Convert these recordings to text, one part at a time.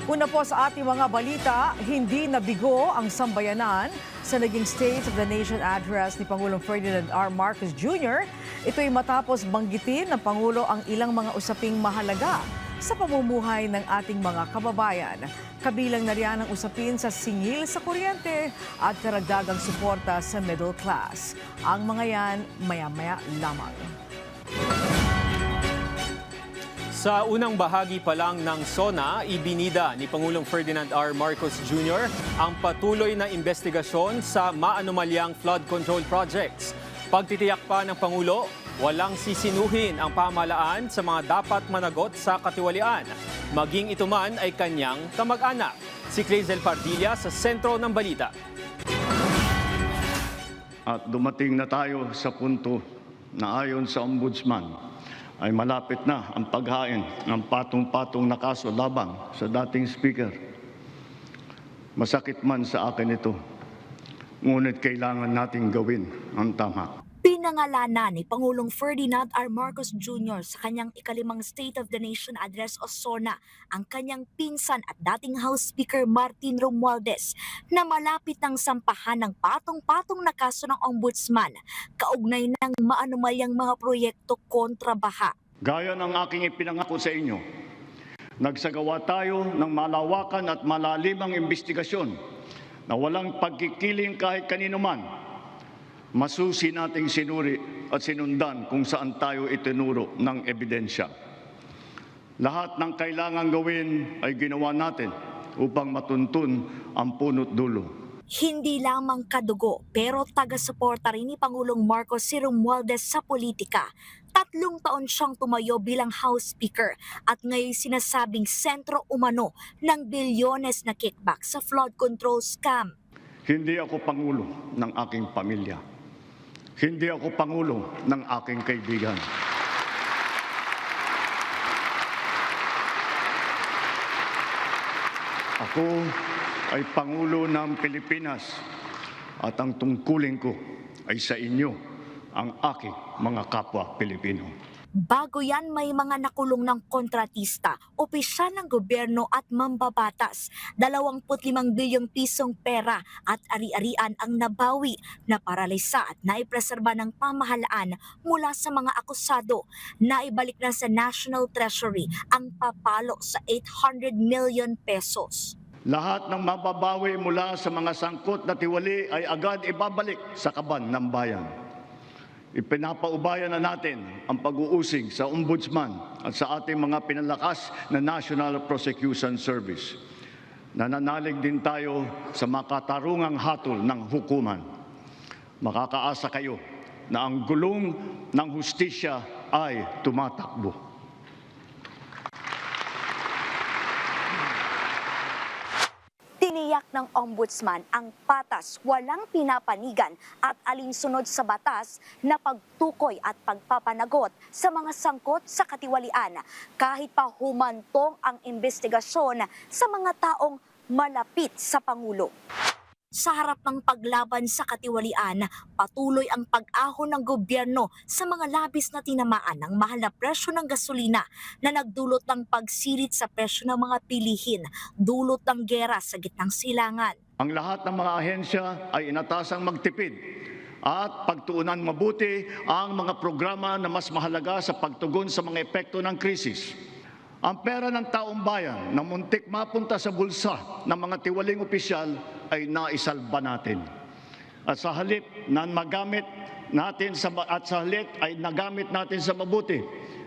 Una po sa ating mga balita, hindi nabigo ang sambayanan sa naging State of the Nation address ni Pangulong Ferdinand R. Marcos Jr. Ito'y matapos banggitin ng Pangulo ang ilang mga usaping mahalaga sa pamumuhay ng ating mga kababayan. Kabilang na riyan ang usapin sa singil sa kuryente at karagdagang suporta sa middle class. Ang mga yan maya-maya lamang. Sa unang bahagi pa lang ng SONA, ibinida ni Pangulong Ferdinand R. Marcos Jr. ang patuloy na investigasyon sa maanomalyang flood control projects. Pagtitiyak pa ng Pangulo, walang sisinuhin ang pamahalaan sa mga dapat managot sa katiwalian, maging ito man ay kanyang kamag-anak. Si Clazel Pardilla sa sentro ng balita. At dumating na tayo sa punto na ayon sa Ombudsman, ay malapit na ang paghain ng patong-patong na kaso labang sa dating speaker. Masakit man sa akin ito, ngunit kailangan nating gawin ang tama. Pinangalanan ni Pangulong Ferdinand R. Marcos Jr. sa kanyang ikalimang State of the Nation Address o SONA ang kanyang pinsan at dating House Speaker Martin Romualdez na malapit ng sampahan ng patong-patong na kaso ng Ombudsman kaugnay ng maanumalyang mga proyekto kontra baha. Gaya ng aking ipinangako sa inyo, nagsagawa tayo ng malawakan at malalimang investigasyon na walang pagkikiling kahit kanino man. Masusi nating sinuri at sinundan kung saan tayo itinuro ng ebidensya. Lahat ng kailangan gawin ay ginawa natin upang matuntun ang punot dulo. Hindi lamang kadugo pero taga-suporta rin ni Pangulong Marcos si Romualdez sa politika. 3 taon siyang tumayo bilang House Speaker at ngayon sinasabing sentro umano ng bilyones na kickback sa flood control scam. Hindi ako pangulo ng aking pamilya. Hindi ako pangulo ng aking kaibigan. Ako ay Pangulo ng Pilipinas at ang tungkulin ko ay sa inyo, ang aking mga kapwa Pilipino. Bago yan, may mga nakulong ng kontratista, opisyal ng gobyerno at mambabatas. 25 bilyong pisong pera at ari-arian ang nabawi, naparalisa at naipreserba ng pamahalaan mula sa mga akusado. Naibalik na sa National Treasury ang papalo sa 800 million pesos. Lahat ng mababawi mula sa mga sangkot na tiwali ay agad ibabalik sa kaban ng bayan. Ipinapaubayan na natin ang pag-uusig sa Ombudsman at sa ating mga pinalakas na National Prosecution Service. Nananalig din tayo sa makatarungang hatol ng hukuman. Makakaasa kayo na ang gulong ng hustisya ay tumatakbo. Tiniyak ng Ombudsman ang patas, walang pinapanigan at alinsunod sa batas na pagtukoy at pagpapanagot sa mga sangkot sa katiwalian kahit pa humantong ang investigasyon sa mga taong malapit sa Pangulo. Sa harap ng paglaban sa katiwalian, patuloy ang pag-ahon ng gobyerno sa mga labis na tinamaan ng mahal na presyo ng gasolina na nagdulot ng pagsirit sa presyo ng mga pilihin, dulot ng gera sa gitnang silangan. Ang lahat ng mga ahensya ay inatasang magtipid at pagtuunan mabuti ang mga programa na mas mahalaga sa pagtugon sa mga epekto ng krisis. Ang pera ng taong bayan na muntik mapunta sa bulsa ng mga tiwaling opisyal ay naisalba natin. At sa halip na magamit natin ay nagamit natin sa mabuti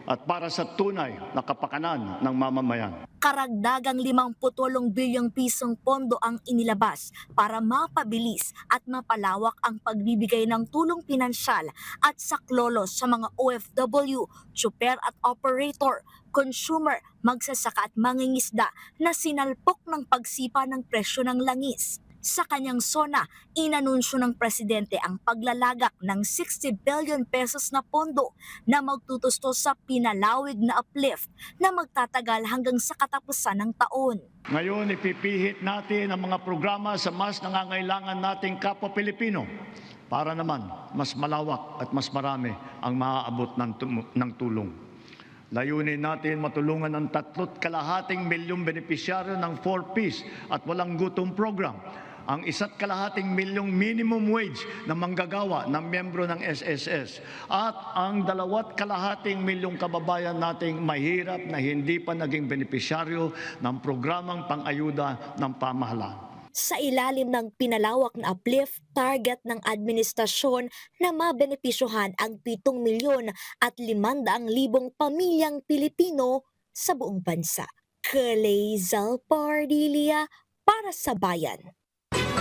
at para sa tunay na kapakanan ng mamamayan. Karagdagang 58 bilyong pisong pondo ang inilabas para mapabilis at mapalawak ang pagbibigay ng tulong pinansyal at saklolo sa mga OFW, tsuper at operator, consumer, magsasaka at mangingisda na sinalpok ng pagsipa ng presyo ng langis. Sa kanyang SONA, inanunsyo ng presidente ang paglalagak ng 60 billion pesos na pondo na magtutusto sa pinalawig na uplift na magtatagal hanggang sa katapusan ng taon. Ngayon, ipipihit natin ang mga programa sa mas nangangailangan nating kapwa Pilipino para naman mas malawak at mas marami ang maaabot ng tulong. Layunin natin matulungan ng 3.5 milyong benepisyaryo ng 4Ps at walang gutom program, ang 1.5 milyong minimum wage na manggagawa ng miyembro ng SSS at ang 2.5 milyong kababayan nating mahirap na hindi pa naging benepisyaryo ng programang pang-ayuda ng pamahalaan. Sa ilalim ng pinalawak na uplift target ng administrasyon na mabenepisyohan ang 7 milyon at 500,000 pamilyang Pilipino sa buong bansa. Kalezal Pardilia para sa Bayan.